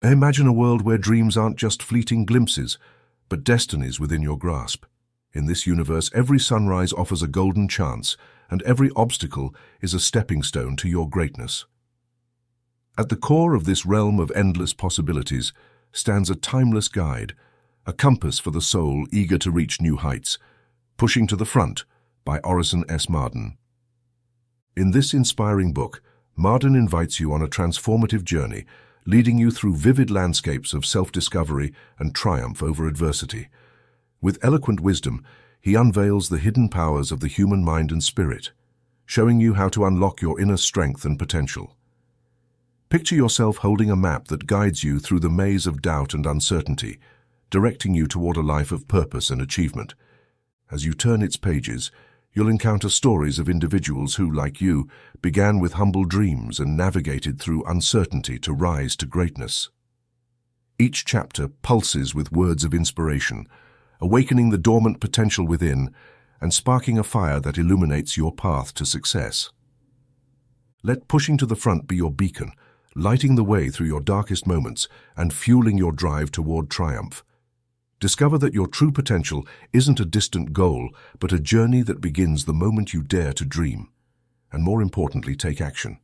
Imagine a world where dreams aren't just fleeting glimpses, but destinies within your grasp. In this universe, every sunrise offers a golden chance, and every obstacle is a stepping stone to your greatness. At the core of this realm of endless possibilities stands a timeless guide, a compass for the soul eager to reach new heights. Pushing to the Front by Orison S. Marden. In this inspiring book, Marden invites you on a transformative journey, leading you through vivid landscapes of self-discovery and triumph over adversity. With eloquent wisdom, he unveils the hidden powers of the human mind and spirit, showing you how to unlock your inner strength and potential. Picture yourself holding a map that guides you through the maze of doubt and uncertainty, directing you toward a life of purpose and achievement. As you turn its pages, you'll encounter stories of individuals who, like you, began with humble dreams and navigated through uncertainty to rise to greatness. Each chapter pulses with words of inspiration, awakening the dormant potential within and sparking a fire that illuminates your path to success. Let Pushing to the Front be your beacon, lighting the way through your darkest moments and fueling your drive toward triumph. Discover that your true potential isn't a distant goal, but a journey that begins the moment you dare to dream. And more importantly, take action.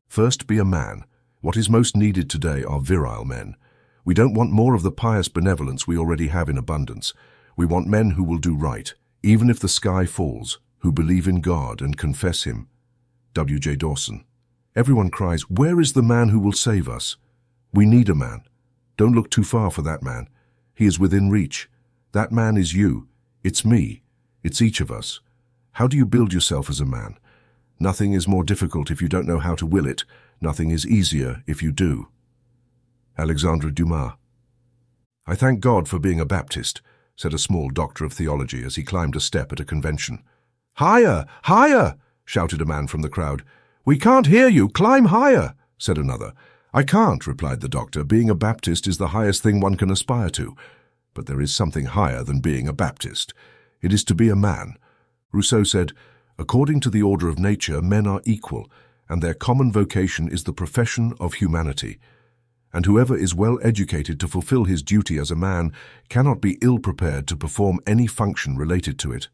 First, be a man. What is most needed today are virile men. We don't want more of the pious benevolence we already have in abundance. We want men who will do right, even if the sky falls, who believe in God and confess Him. W.J. Dawson. Everyone cries, "Where is the man who will save us?" We need a man. Don't look too far for that man. He is within reach. That man is you. It's me. It's each of us. How do you build yourself as a man? Nothing is more difficult if you don't know how to will it. Nothing is easier if you do. Alexandre Dumas. I thank God for being a Baptist, said a small doctor of theology as he climbed a step at a convention. Higher! Higher! Shouted a man from the crowd. We can't hear you. Climb higher, said another. I can't, replied the doctor. Being a Baptist is the highest thing one can aspire to. But there is something higher than being a Baptist. It is to be a man. Rousseau said, according to the order of nature, men are equal, and their common vocation is the profession of humanity. And whoever is well educated to fulfill his duty as a man cannot be ill-prepared to perform any function related to it.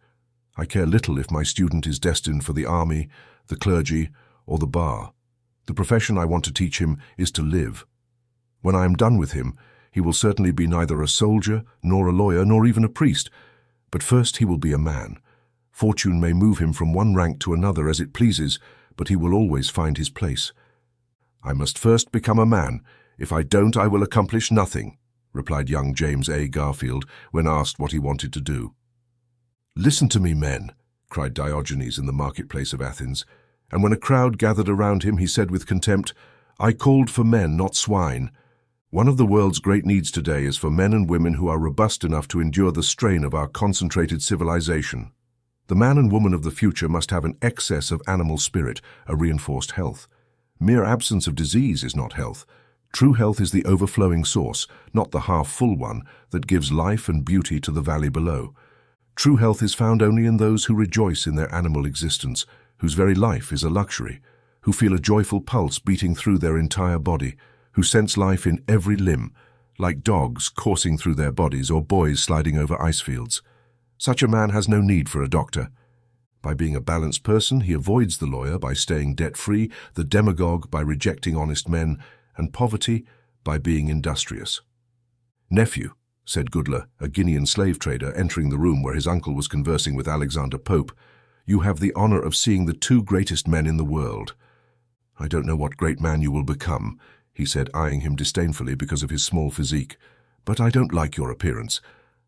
I care little if my student is destined for the army, the clergy, or the bar. The profession I want to teach him is to live. When I am done with him, he will certainly be neither a soldier, nor a lawyer, nor even a priest. But first he will be a man. Fortune may move him from one rank to another as it pleases, but he will always find his place. I must first become a man. If I don't, I will accomplish nothing, replied young James A. Garfield when asked what he wanted to do. Listen to me, men, cried Diogenes in the marketplace of Athens. And when a crowd gathered around him, he said with contempt, I called for men, not swine. One of the world's great needs today is for men and women who are robust enough to endure the strain of our concentrated civilization. The man and woman of the future must have an excess of animal spirit, a reinforced health. Mere absence of disease is not health. True health is the overflowing source, not the half-full one, that gives life and beauty to the valley below. True health is found only in those who rejoice in their animal existence, whose very life is a luxury, who feel a joyful pulse beating through their entire body, who sense life in every limb, like dogs coursing through their bodies or boys sliding over ice fields. Such a man has no need for a doctor. By being a balanced person, he avoids the lawyer by staying debt-free, the demagogue by rejecting honest men, and poverty by being industrious. Nephew, said Goodler, a Guinean slave trader, entering the room where his uncle was conversing with Alexander Pope, you have the honor of seeing the two greatest men in the world. I don't know what great man you will become, he said, eyeing him disdainfully because of his small physique, but I don't like your appearance.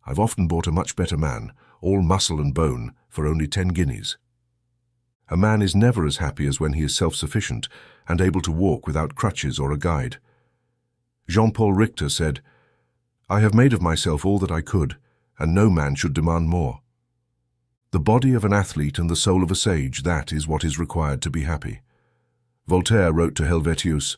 I've often bought a much better man, all muscle and bone, for only 10 guineas. A man is never as happy as when he is self-sufficient and able to walk without crutches or a guide. Jean-Paul Richter said, I have made of myself all that I could, and no man should demand more. The body of an athlete and the soul of a sage, that is what is required to be happy. Voltaire wrote to Helvetius,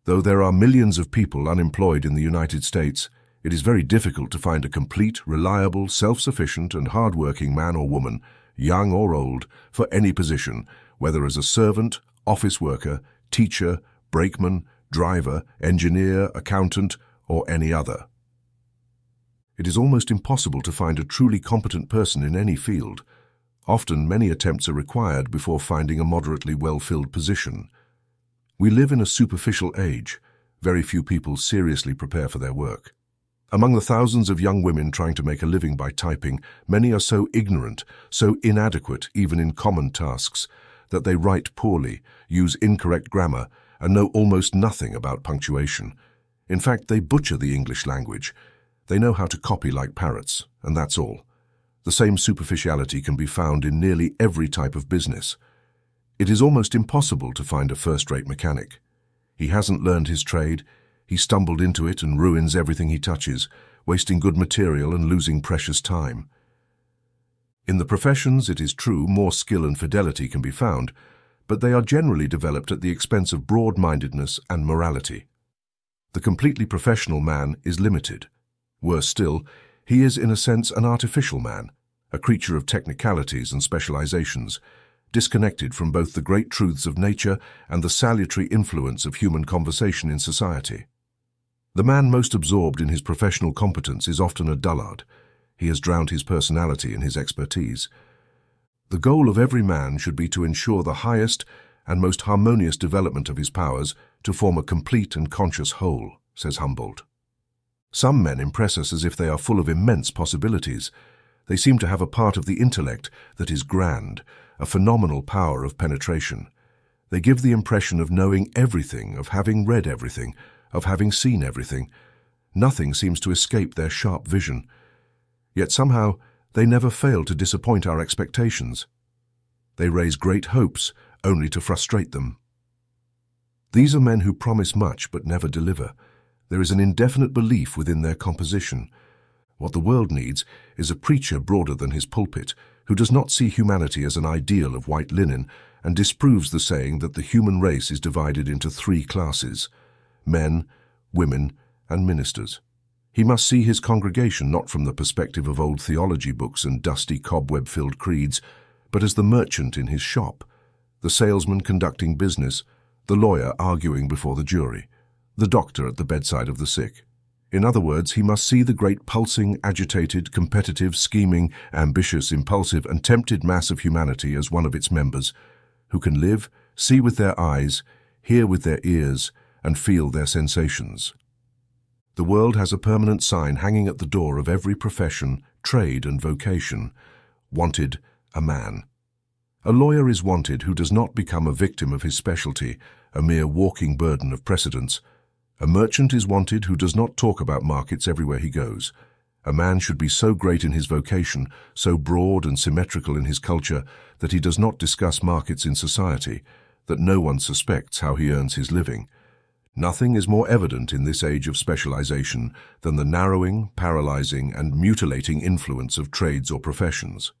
though there are millions of people unemployed in the United States, it is very difficult to find a complete, reliable, self-sufficient and hard-working man or woman, young or old, for any position, whether as a servant, office worker, teacher, brakeman, driver, engineer, accountant, or any other. It is almost impossible to find a truly competent person in any field. Often, many attempts are required before finding a moderately well-filled position. We live in a superficial age. Very few people seriously prepare for their work. Among the thousands of young women trying to make a living by typing, many are so ignorant, so inadequate even in common tasks, that they write poorly, use incorrect grammar, and know almost nothing about punctuation. In fact, they butcher the English language. They know how to copy like parrots, and that's all. The same superficiality can be found in nearly every type of business. It is almost impossible to find a first-rate mechanic. He hasn't learned his trade. He stumbled into it and ruins everything he touches, wasting good material and losing precious time. In the professions, it is true, more skill and fidelity can be found, but they are generally developed at the expense of broad-mindedness and morality. The completely professional man is limited. Worse still, he is in a sense an artificial man, a creature of technicalities and specializations, disconnected from both the great truths of nature and the salutary influence of human conversation in society. The man most absorbed in his professional competence is often a dullard. He has drowned his personality in his expertise. The goal of every man should be to ensure the highest and most harmonious development of his powers to form a complete and conscious whole, says Humboldt. Some men impress us as if they are full of immense possibilities. They seem to have a part of the intellect that is grand, a phenomenal power of penetration. They give the impression of knowing everything, of having read everything, of having seen everything. Nothing seems to escape their sharp vision. Yet somehow they never fail to disappoint our expectations. They raise great hopes, only to frustrate them. These are men who promise much but never deliver. There is an indefinite belief within their composition. What the world needs is a preacher broader than his pulpit, who does not see humanity as an ideal of white linen and disproves the saying that the human race is divided into three classes: men, women, and ministers. He must see his congregation not from the perspective of old theology books and dusty cobweb-filled creeds, but as the merchant in his shop, the salesman conducting business, the lawyer arguing before the jury, the doctor at the bedside of the sick. In other words, he must see the great pulsing, agitated, competitive, scheming, ambitious, impulsive, and tempted mass of humanity as one of its members, who can live, see with their eyes, hear with their ears, and feel their sensations. The world has a permanent sign hanging at the door of every profession, trade, and vocation: wanted, a man. A lawyer is wanted who does not become a victim of his specialty, a mere walking burden of precedents. A merchant is wanted who does not talk about markets everywhere he goes. A man should be so great in his vocation, so broad and symmetrical in his culture, that he does not discuss markets in society, that no one suspects how he earns his living. Nothing is more evident in this age of specialization than the narrowing, paralyzing, and mutilating influence of trades or professions.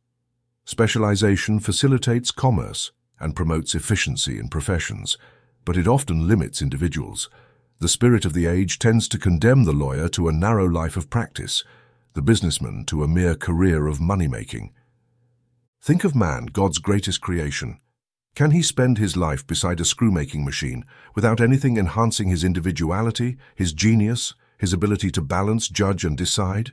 Specialization facilitates commerce and promotes efficiency in professions, but it often limits individuals. The spirit of the age tends to condemn the lawyer to a narrow life of practice, the businessman to a mere career of money-making. Think of man, God's greatest creation. Can he spend his life beside a screw-making machine without anything enhancing his individuality, his genius, his ability to balance, judge, and decide?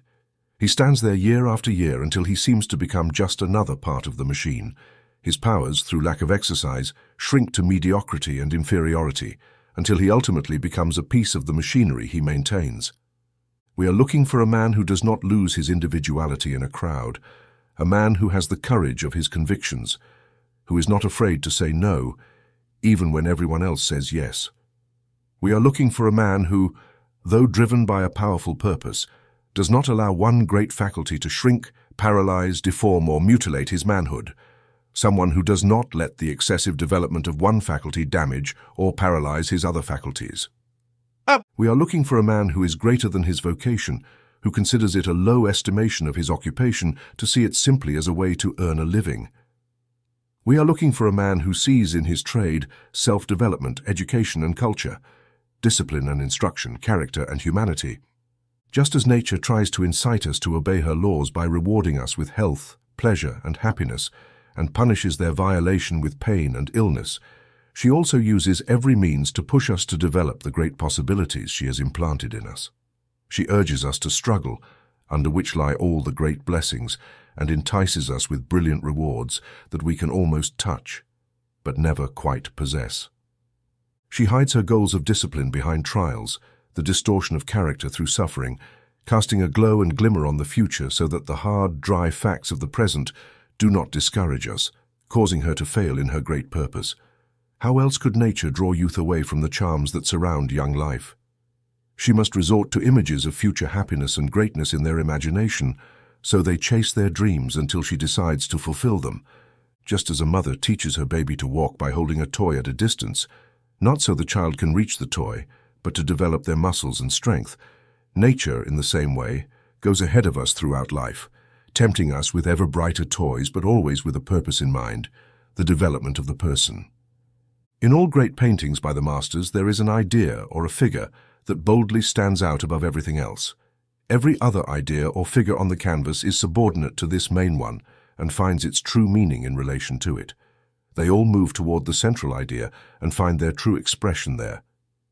He stands there year after year until he seems to become just another part of the machine. His powers, through lack of exercise, shrink to mediocrity and inferiority, until he ultimately becomes a piece of the machinery he maintains. We are looking for a man who does not lose his individuality in a crowd, a man who has the courage of his convictions, who is not afraid to say no, even when everyone else says yes. We are looking for a man who, though driven by a powerful purpose, does not allow one great faculty to shrink, paralyze, deform, or mutilate his manhood. Someone who does not let the excessive development of one faculty damage or paralyze his other faculties. We are looking for a man who is greater than his vocation, who considers it a low estimation of his occupation to see it simply as a way to earn a living. We are looking for a man who sees in his trade self-development, education and culture, discipline and instruction, character and humanity. Just as nature tries to incite us to obey her laws by rewarding us with health, pleasure and happiness, and punishes their violation with pain and illness, She also uses every means to push us to develop the great possibilities she has implanted in us. She urges us to struggle, under which lie all the great blessings, and entices us with brilliant rewards that we can almost touch, but never quite possess. She hides her goals of discipline behind trials, the distortion of character through suffering, casting a glow and glimmer on the future so that the hard, dry facts of the present do not discourage us, causing her to fail in her great purpose. How else could nature draw youth away from the charms that surround young life? She must resort to images of future happiness and greatness in their imagination, so they chase their dreams until she decides to fulfill them, just as a mother teaches her baby to walk by holding a toy at a distance, not so the child can reach the toy, but to develop their muscles and strength. Nature, in the same way, goes ahead of us throughout life, tempting us with ever brighter toys, but always with a purpose in mind, the development of the person. In all great paintings by the masters, there is an idea or a figure that boldly stands out above everything else. Every other idea or figure on the canvas is subordinate to this main one and finds its true meaning in relation to it. They all move toward the central idea and find their true expression there.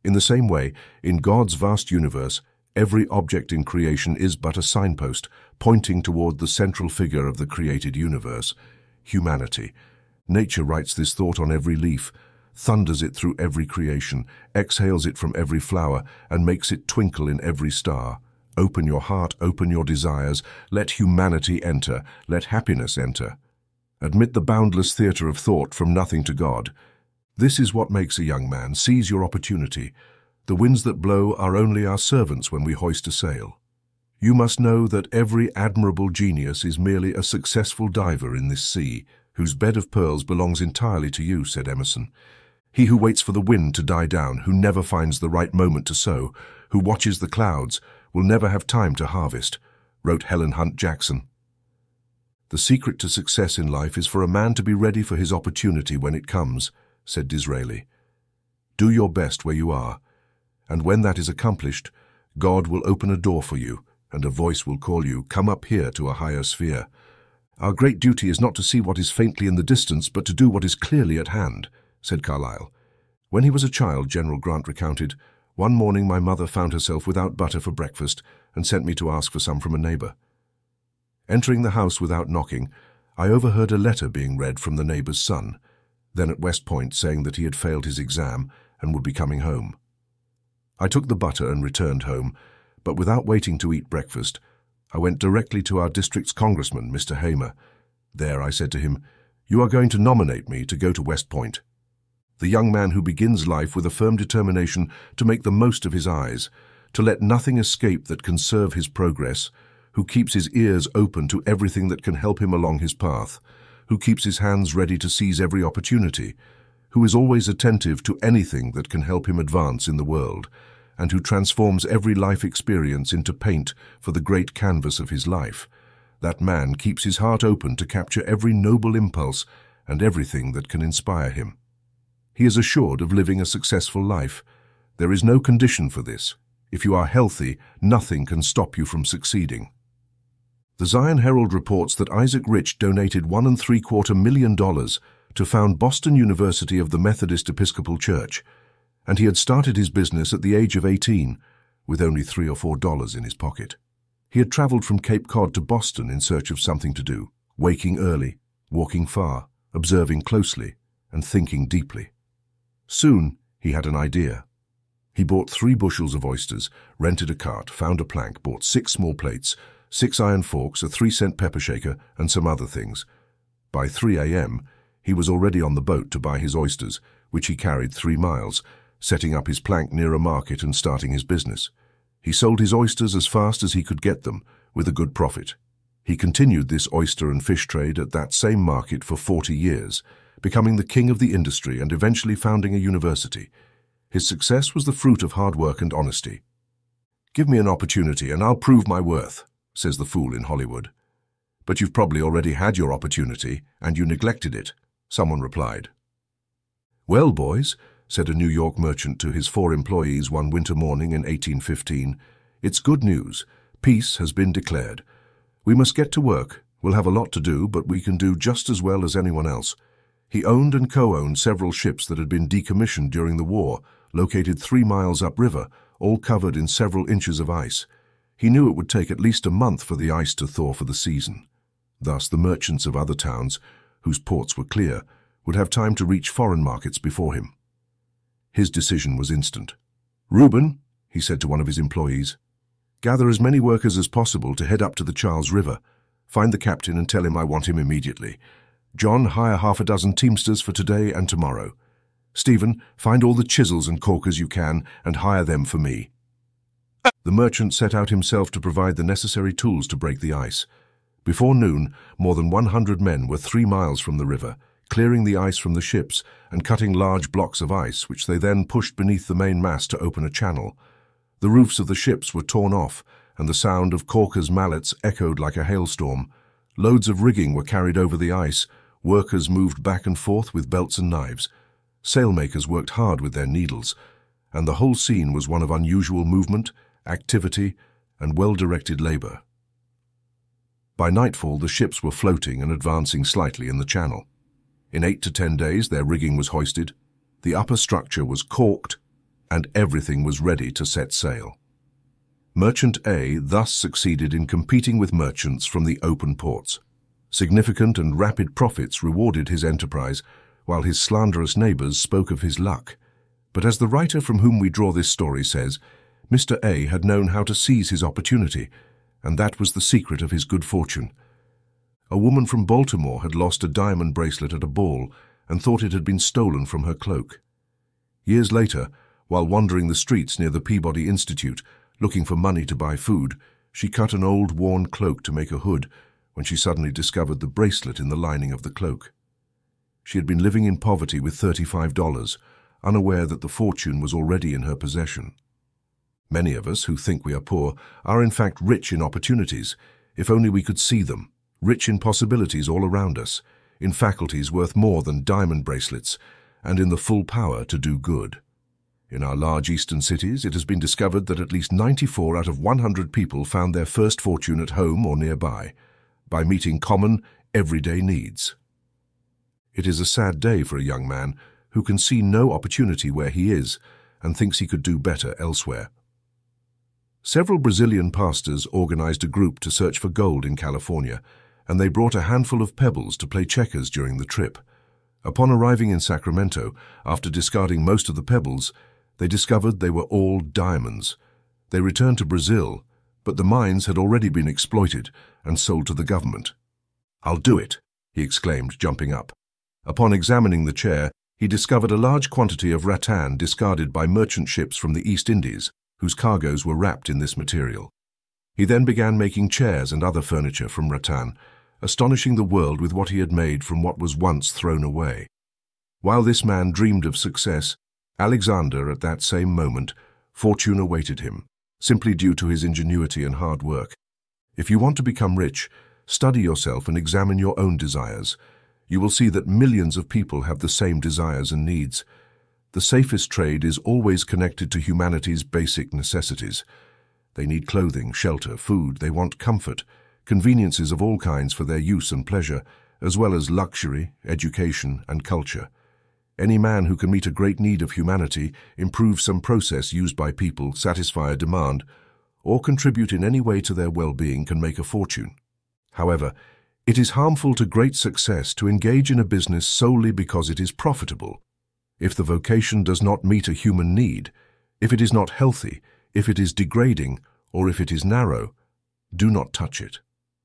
In the same way, in God's vast universe, every object in creation is but a signpost pointing toward the central figure of the created universe, humanity. Nature writes this thought on every leaf, thunders it through every creation, exhales it from every flower, and makes it twinkle in every star. Open your heart, open your desires, let humanity enter, let happiness enter. Admit the boundless theater of thought from nothing to God. This is what makes a young man. Seize your opportunity. The winds that blow are only our servants when we hoist a sail. You must know that every admirable genius is merely a successful diver in this sea, whose bed of pearls belongs entirely to you, said Emerson. He who waits for the wind to die down, who never finds the right moment to sow, who watches the clouds, will never have time to harvest, wrote Helen Hunt Jackson. The secret to success in life is for a man to be ready for his opportunity when it comes, said Disraeli. Do your best where you are, and when that is accomplished, God will open a door for you, and a voice will call you, come up here to a higher sphere. Our great duty is not to see what is faintly in the distance, but to do what is clearly at hand, said Carlyle. When he was a child, General Grant recounted, one morning my mother found herself without butter for breakfast and sent me to ask for some from a neighbor. Entering the house without knocking, I overheard a letter being read from the neighbor's son, then at West Point, saying that he had failed his exam and would be coming home. I took the butter and returned home, but without waiting to eat breakfast, I went directly to our district's congressman, Mr. Hamer. There I said to him, "You are going to nominate me to go to West Point." The young man who begins life with a firm determination to make the most of his eyes, to let nothing escape that can serve his progress, who keeps his ears open to everything that can help him along his path, who keeps his hands ready to seize every opportunity, who is always attentive to anything that can help him advance in the world, and who transforms every life experience into paint for the great canvas of his life. That man keeps his heart open to capture every noble impulse and everything that can inspire him. He is assured of living a successful life. There is no condition for this. If you are healthy, nothing can stop you from succeeding. The Zion Herald reports that Isaac Rich donated $1.75 million to found Boston University of the Methodist Episcopal Church, and he had started his business at the age of 18, with only $3 or $4 in his pocket. He had traveled from Cape Cod to Boston in search of something to do, waking early, walking far, observing closely, and thinking deeply. Soon, he had an idea. He bought 3 bushels of oysters, rented a cart, found a plank, bought 6 small plates, 6 iron forks, a 3-cent pepper shaker, and some other things. By 3 a.m., he was already on the boat to buy his oysters, which he carried 3 miles, setting up his plank near a market and starting his business. He sold his oysters as fast as he could get them, with a good profit. He continued this oyster and fish trade at that same market for 40 years, becoming the king of the industry and eventually founding a university. His success was the fruit of hard work and honesty. "Give me an opportunity and I'll prove my worth," says the fool in Hollywood. "But you've probably already had your opportunity and you neglected it," someone replied. "Well, boys," said a New York merchant to his 4 employees one winter morning in 1815, "it's good news. Peace has been declared. We must get to work. We'll have a lot to do, but we can do just as well as anyone else." He owned and co-owned several ships that had been decommissioned during the war, located 3 miles upriver, all covered in several inches of ice. He knew it would take at least a month for the ice to thaw for the season. Thus, the merchants of other towns, whose ports were clear, would have time to reach foreign markets before him. His decision was instant. "Reuben," he said to one of his employees, "gather as many workers as possible to head up to the Charles River. Find the captain and tell him I want him immediately. John, hire half a dozen teamsters for today and tomorrow. Stephen, find all the chisels and caulkers you can and hire them for me." The merchant set out himself to provide the necessary tools to break the ice. Before noon, more than 100 men were 3 miles from the river, clearing the ice from the ships and cutting large blocks of ice, which they then pushed beneath the main mast to open a channel. The roofs of the ships were torn off, and the sound of caulkers' mallets echoed like a hailstorm. Loads of rigging were carried over the ice. Workers moved back and forth with belts and knives. Sailmakers worked hard with their needles, and the whole scene was one of unusual movement, activity, and well-directed labor. By nightfall, the ships were floating and advancing slightly in the channel. In 8 to 10 days, their rigging was hoisted, the upper structure was caulked, and everything was ready to set sail. Merchant A thus succeeded in competing with merchants from the open ports. Significant and rapid profits rewarded his enterprise, while his slanderous neighbors spoke of his luck. But as the writer from whom we draw this story says, Mr. A had known how to seize his opportunity, and that was the secret of his good fortune. A woman from Baltimore had lost a diamond bracelet at a ball and thought it had been stolen from her cloak. Years later, while wandering the streets near the Peabody Institute, looking for money to buy food, she cut an old worn cloak to make a hood when she suddenly discovered the bracelet in the lining of the cloak. She had been living in poverty with $35, unaware that the fortune was already in her possession. Many of us who think we are poor are in fact rich in opportunities, if only we could see them, rich in possibilities all around us, in faculties worth more than diamond bracelets, and in the full power to do good. In our large eastern cities, it has been discovered that at least 94 out of 100 people found their first fortune at home or nearby, by meeting common, everyday needs. It is a sad day for a young man who can see no opportunity where he is and thinks he could do better elsewhere. Several Brazilian pastors organized a group to search for gold in California, and they brought a handful of pebbles to play checkers during the trip. Upon arriving in Sacramento, after discarding most of the pebbles, they discovered they were all diamonds. They returned to Brazil, but the mines had already been exploited and sold to the government. "I'll do it," he exclaimed, jumping up. Upon examining the chair, he discovered a large quantity of rattan discarded by merchant ships from the East Indies, whose cargoes were wrapped in this material. He then began making chairs and other furniture from rattan, astonishing the world with what he had made from what was once thrown away. While this man dreamed of success, Alexander, at that same moment, fortune awaited him, simply due to his ingenuity and hard work. If you want to become rich, study yourself and examine your own desires. You will see that millions of people have the same desires and needs. The safest trade is always connected to humanity's basic necessities. They need clothing, shelter, food. They want comfort, conveniences of all kinds for their use and pleasure, as well as luxury, education, and culture. Any man who can meet a great need of humanity, improve some process used by people, satisfy a demand, or contribute in any way to their well-being can make a fortune. However, it is harmful to great success to engage in a business solely because it is profitable. If the vocation does not meet a human need, if it is not healthy, if it is degrading, or if it is narrow, do not touch it.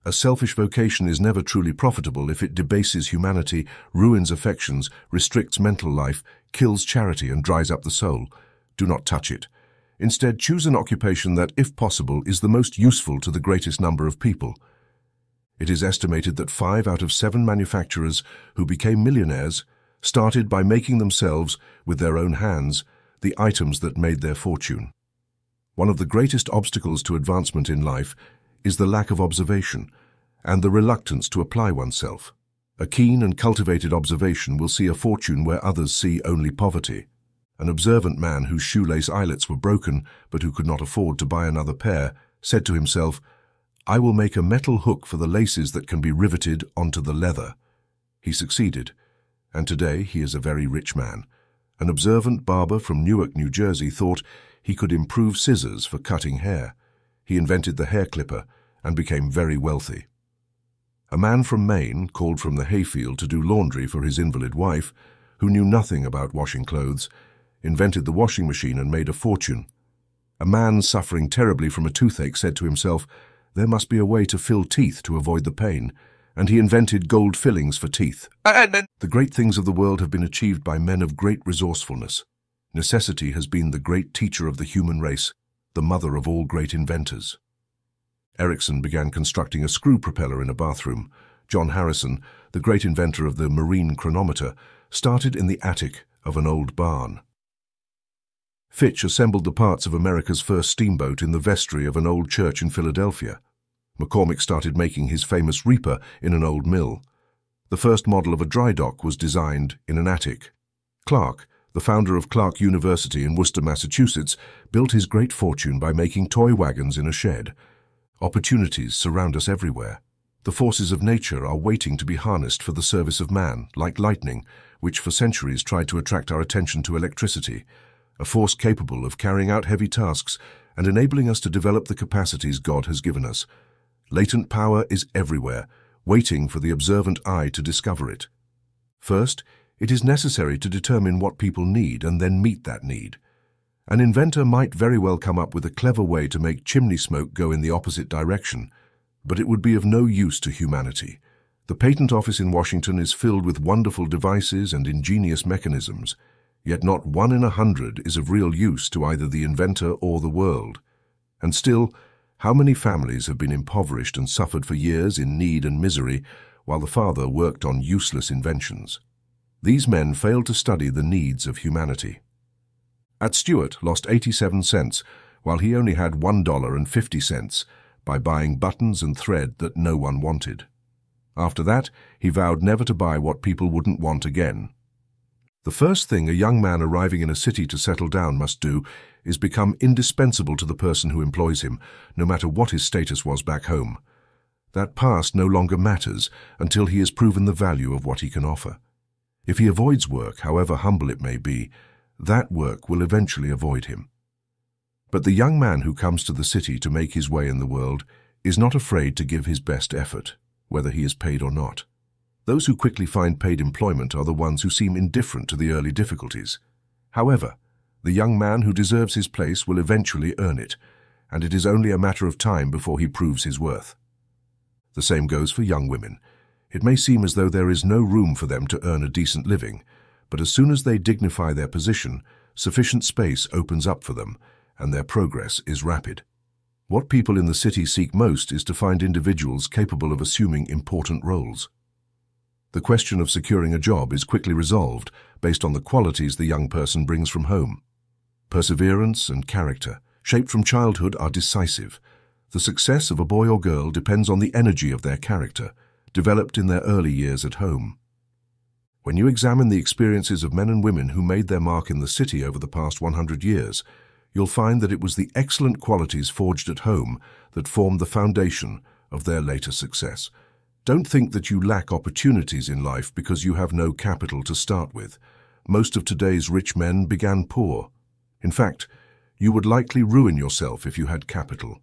A selfish vocation is never truly profitable if it debases humanity, ruins affections, restricts mental life, kills charity, and dries up the soul. Do not touch it. Instead, choose an occupation that, if possible, is the most useful to the greatest number of people. It is estimated that 5 out of 7 manufacturers who became millionaires started by making themselves, with their own hands, the items that made their fortune. One of the greatest obstacles to advancement in life is the lack of observation and the reluctance to apply oneself. A keen and cultivated observation will see a fortune where others see only poverty. An observant man whose shoelace eyelets were broken, but who could not afford to buy another pair, said to himself, "I will make a metal hook for the laces that can be riveted onto the leather." He succeeded, And today he is a very rich man. An observant barber from Newark, New Jersey thought he could improve scissors for cutting hair. He invented the hair clipper and became very wealthy. A man from Maine called from the hayfield to do laundry for his invalid wife, who knew nothing about washing clothes, invented the washing machine and made a fortune. A man suffering terribly from a toothache said to himself, there must be a way to fill teeth to avoid the pain, and he invented gold fillings for teeth. The great things of the world have been achieved by men of great resourcefulness. Necessity has been the great teacher of the human race, the mother of all great inventors. Ericsson began constructing a screw propeller in a bathroom. John Harrison, the great inventor of the marine chronometer, started in the attic of an old barn. Fitch assembled the parts of America's first steamboat in the vestry of an old church in Philadelphia. McCormick started making his famous reaper in an old mill. The first model of a dry dock was designed in an attic. Clark, the founder of Clark University in Worcester, Massachusetts, built his great fortune by making toy wagons in a shed. Opportunities surround us everywhere. The forces of nature are waiting to be harnessed for the service of man, like lightning, which for centuries tried to attract our attention to electricity, a force capable of carrying out heavy tasks and enabling us to develop the capacities God has given us. Latent power is everywhere, waiting for the observant eye to discover it. First, it is necessary to determine what people need and then meet that need. An inventor might very well come up with a clever way to make chimney smoke go in the opposite direction, but it would be of no use to humanity. The patent office in Washington is filled with wonderful devices and ingenious mechanisms, yet not 1 in 100 is of real use to either the inventor or the world. And still, how many families have been impoverished and suffered for years in need and misery while the father worked on useless inventions? These men failed to study the needs of humanity. At Stewart lost 87 cents, while he only had $1.50 by buying buttons and thread that no one wanted. After that, he vowed never to buy what people wouldn't want again. The first thing a young man arriving in a city to settle down must do is become indispensable to the person who employs him, no matter what his status was back home. That past no longer matters until he has proven the value of what he can offer. If he avoids work, however humble it may be, that work will eventually avoid him. But the young man who comes to the city to make his way in the world is not afraid to give his best effort, whether he is paid or not. Those who quickly find paid employment are the ones who seem indifferent to the early difficulties. However, the young man who deserves his place will eventually earn it, and it is only a matter of time before he proves his worth. The same goes for young women. It may seem as though there is no room for them to earn a decent living, but as soon as they dignify their position, sufficient space opens up for them, and their progress is rapid. What people in the city seek most is to find individuals capable of assuming important roles. The question of securing a job is quickly resolved based on the qualities the young person brings from home. Perseverance and character, shaped from childhood, are decisive. The success of a boy or girl depends on the energy of their character, developed in their early years at home. When you examine the experiences of men and women who made their mark in the city over the past 100 years, you'll find that it was the excellent qualities forged at home that formed the foundation of their later success. Don't think that you lack opportunities in life because you have no capital to start with. Most of today's rich men began poor. In fact, you would likely ruin yourself if you had capital.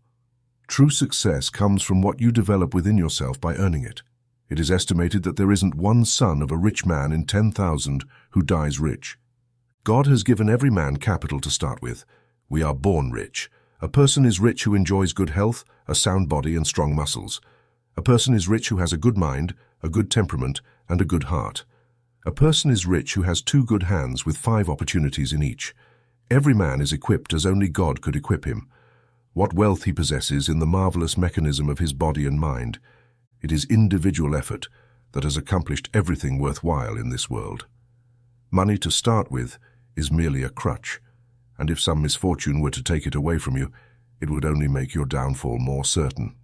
True success comes from what you develop within yourself by earning it. It is estimated that there isn't one son of a rich man in 10,000 who dies rich. God has given every man capital to start with. We are born rich. A person is rich who enjoys good health, a sound body, and strong muscles. A person is rich who has a good mind, a good temperament, and a good heart. A person is rich who has 2 good hands with 5 opportunities in each. Every man is equipped as only God could equip him. What wealth he possesses in the marvelous mechanism of his body and mind. It is individual effort that has accomplished everything worthwhile in this world. Money to start with is merely a crutch, and if some misfortune were to take it away from you, it would only make your downfall more certain.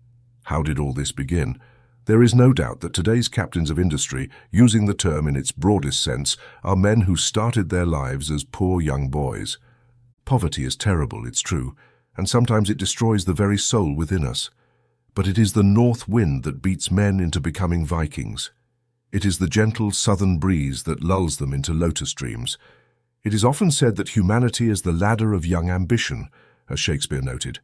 How did all this begin? There is no doubt that today's captains of industry, using the term in its broadest sense, are men who started their lives as poor young boys. Poverty is terrible, it's true, and sometimes it destroys the very soul within us. But it is the north wind that beats men into becoming Vikings. It is the gentle southern breeze that lulls them into lotus dreams. It is often said that humanity is the ladder of young ambition, as Shakespeare noted.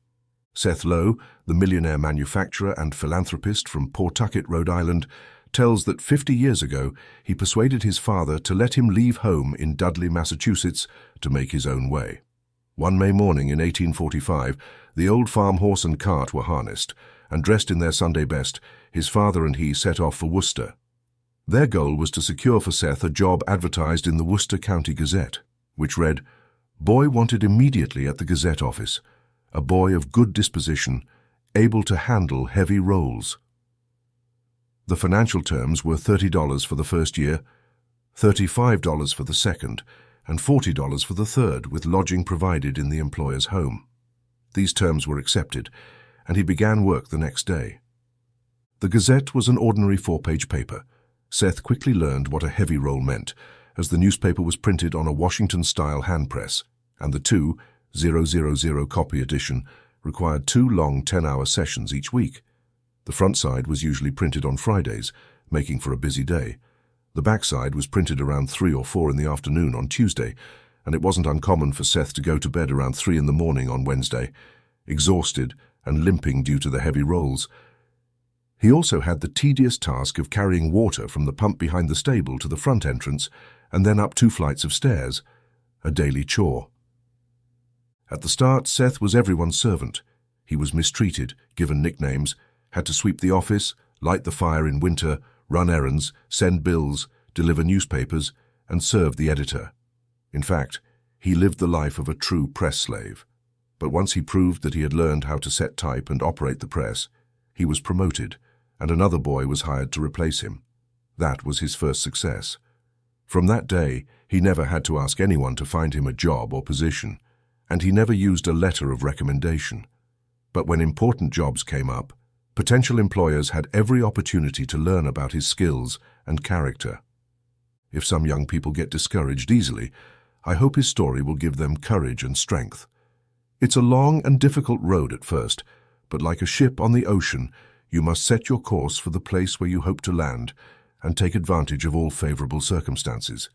Seth Lowe, the millionaire manufacturer and philanthropist from Pawtucket, Rhode Island, tells that 50 years ago he persuaded his father to let him leave home in Dudley, Massachusetts, to make his own way. One May morning in 1845, the old farm horse and cart were harnessed, and dressed in their Sunday best, his father and he set off for Worcester. Their goal was to secure for Seth a job advertised in the Worcester County Gazette, which read, "Boy wanted immediately at the Gazette office. A boy of good disposition, able to handle heavy rolls." The financial terms were $30 for the first year, $35 for the second, and $40 for the third, with lodging provided in the employer's home. These terms were accepted, and he began work the next day. The Gazette was an ordinary 4-page paper. Seth quickly learned what a heavy roll meant, as the newspaper was printed on a Washington-style hand press, and the 2,000 copy edition required 2 long 10-hour sessions each week. The front side was usually printed on Fridays, making for a busy day. The back side was printed around 3 or 4 in the afternoon on Tuesday, and it wasn't uncommon for Seth to go to bed around 3 in the morning on Wednesday, exhausted and limping due to the heavy rolls. He also had the tedious task of carrying water from the pump behind the stable to the front entrance and then up 2 flights of stairs, a daily chore. At the start, Seth was everyone's servant. He was mistreated, given nicknames, had to sweep the office, light the fire in winter, run errands, send bills, deliver newspapers, and serve the editor. In fact, he lived the life of a true press slave. But once he proved that he had learned how to set type and operate the press, he was promoted, and another boy was hired to replace him. That was his first success. From that day, he never had to ask anyone to find him a job or position, and he never used a letter of recommendation. But when important jobs came up, potential employers had every opportunity to learn about his skills and character. If some young people get discouraged easily, I hope his story will give them courage and strength. It's a long and difficult road at first, but like a ship on the ocean, you must set your course for the place where you hope to land and take advantage of all favorable circumstances.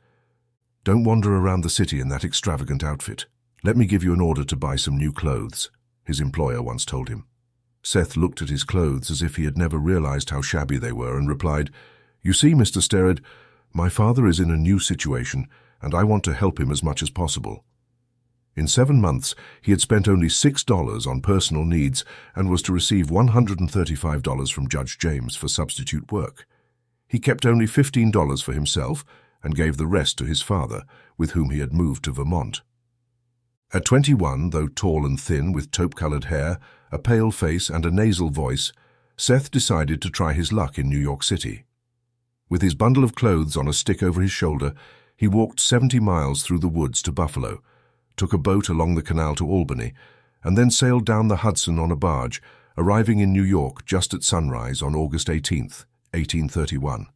Don't wander around the city in that extravagant outfit. Let me give you an order to buy some new clothes, his employer once told him. Seth looked at his clothes as if he had never realized how shabby they were and replied, "You see, Mr. Sterrett, my father is in a new situation, and I want to help him as much as possible." In 7 months, he had spent only $6 on personal needs and was to receive $135 from Judge James for substitute work. He kept only $15 for himself and gave the rest to his father, with whom he had moved to Vermont. At 21, though tall and thin with taupe-colored hair, a pale face and a nasal voice, Seth decided to try his luck in New York City. With his bundle of clothes on a stick over his shoulder, he walked 70 miles through the woods to Buffalo, took a boat along the canal to Albany, and then sailed down the Hudson on a barge, arriving in New York just at sunrise on August 18th, 1831.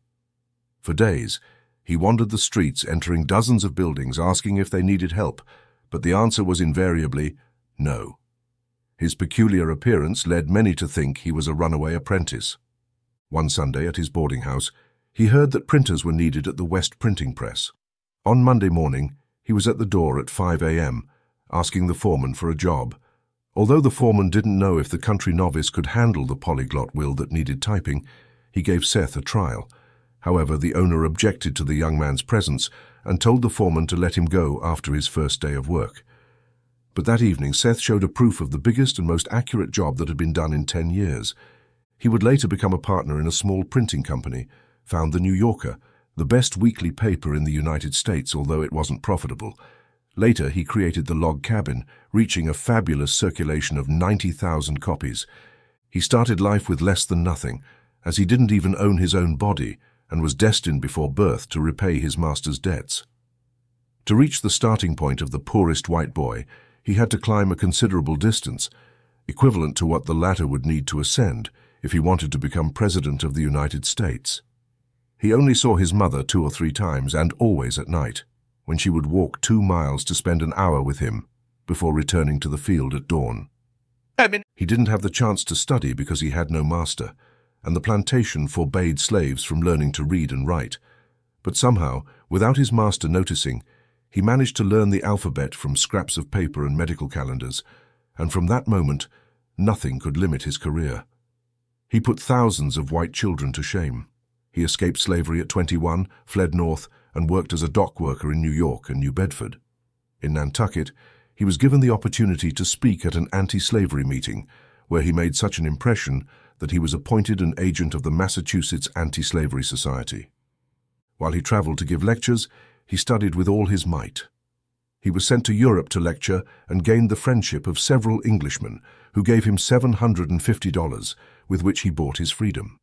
For days, he wandered the streets, entering dozens of buildings, asking if they needed help, but the answer was invariably no. His peculiar appearance led many to think he was a runaway apprentice. One Sunday at his boarding house, he heard that printers were needed at the West Printing Press. On Monday morning, he was at the door at 5 a.m., asking the foreman for a job. Although the foreman didn't know if the country novice could handle the polyglot will that needed typing, he gave Seth a trial. However, the owner objected to the young man's presence and told the foreman to let him go after his first day of work. But that evening, Seth showed a proof of the biggest and most accurate job that had been done in 10 years. He would later become a partner in a small printing company, found the New Yorker, the best weekly paper in the United States, although it wasn't profitable. Later, he created the Log Cabin, reaching a fabulous circulation of 90,000 copies. He started life with less than nothing, as he didn't even own his own body and was destined before birth to repay his master's debts. To reach the starting point of the poorest white boy, he had to climb a considerable distance, equivalent to what the latter would need to ascend if he wanted to become President of the United States. He only saw his mother 2 or 3 times, and always at night, when she would walk 2 miles to spend an hour with him before returning to the field at dawn. He didn't have the chance to study because he had no master, and the plantation forbade slaves from learning to read and write. But somehow, without his master noticing, he managed to learn the alphabet from scraps of paper and medical calendars, and from that moment, nothing could limit his career. He put thousands of white children to shame. He escaped slavery at 21, fled north, and worked as a dock worker in New York and New Bedford. In Nantucket, he was given the opportunity to speak at an anti-slavery meeting, where he made such an impression that he was appointed an agent of the Massachusetts Anti-Slavery Society. While he traveled to give lectures, he studied with all his might. He was sent to Europe to lecture and gained the friendship of several Englishmen who gave him $750, with which he bought his freedom.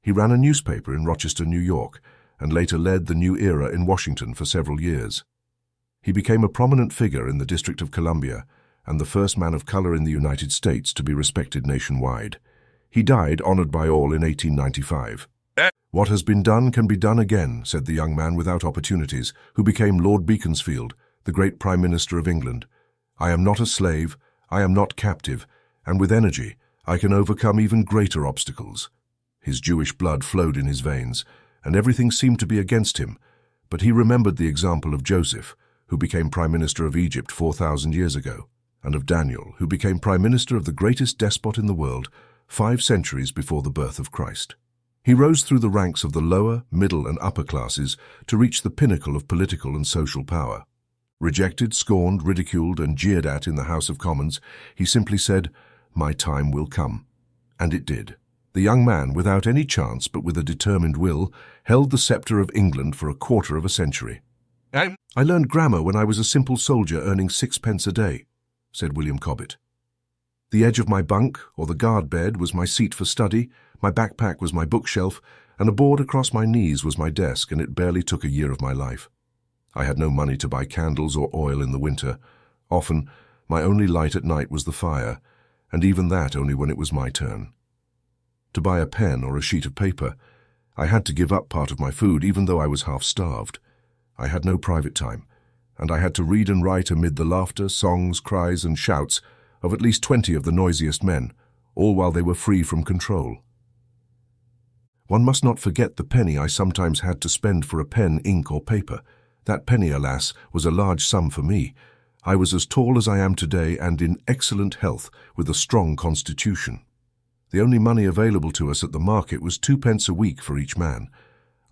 He ran a newspaper in Rochester, New York, and later led the New Era in Washington for several years. He became a prominent figure in the District of Columbia and the first man of color in the United States to be respected nationwide. He died honored by all in 1895. "What has been done can be done again," said the young man without opportunities, who became Lord Beaconsfield, the great Prime Minister of England. "I am not a slave, I am not captive, and with energy I can overcome even greater obstacles." His Jewish blood flowed in his veins, and everything seemed to be against him, but he remembered the example of Joseph, who became Prime Minister of Egypt 4,000 years ago, and of Daniel, who became Prime Minister of the greatest despot in the world 5 centuries before the birth of Christ. He rose through the ranks of the lower, middle, and upper classes to reach the pinnacle of political and social power. Rejected, scorned, ridiculed, and jeered at in the House of Commons, he simply said, "My time will come." And it did. The young man, without any chance but with a determined will, held the scepter of England for a quarter of a century. "I learned grammar when I was a simple soldier earning 6 pence a day," said William Cobbett. "The edge of my bunk, or the guard bed, was my seat for study, my backpack was my bookshelf, and a board across my knees was my desk, and it barely took a year of my life. I had no money to buy candles or oil in the winter. Often, my only light at night was the fire, and even that only when it was my turn. To buy a pen or a sheet of paper, I had to give up part of my food, even though I was half-starved. I had no private time, and I had to read and write amid the laughter, songs, cries, and shouts of at least 20 of the noisiest men, all while they were free from control. One must not forget the penny I sometimes had to spend for a pen, ink, or paper. That penny, alas, was a large sum for me. I was as tall as I am today and in excellent health, with a strong constitution. The only money available to us at the market was 2 pence a week for each man.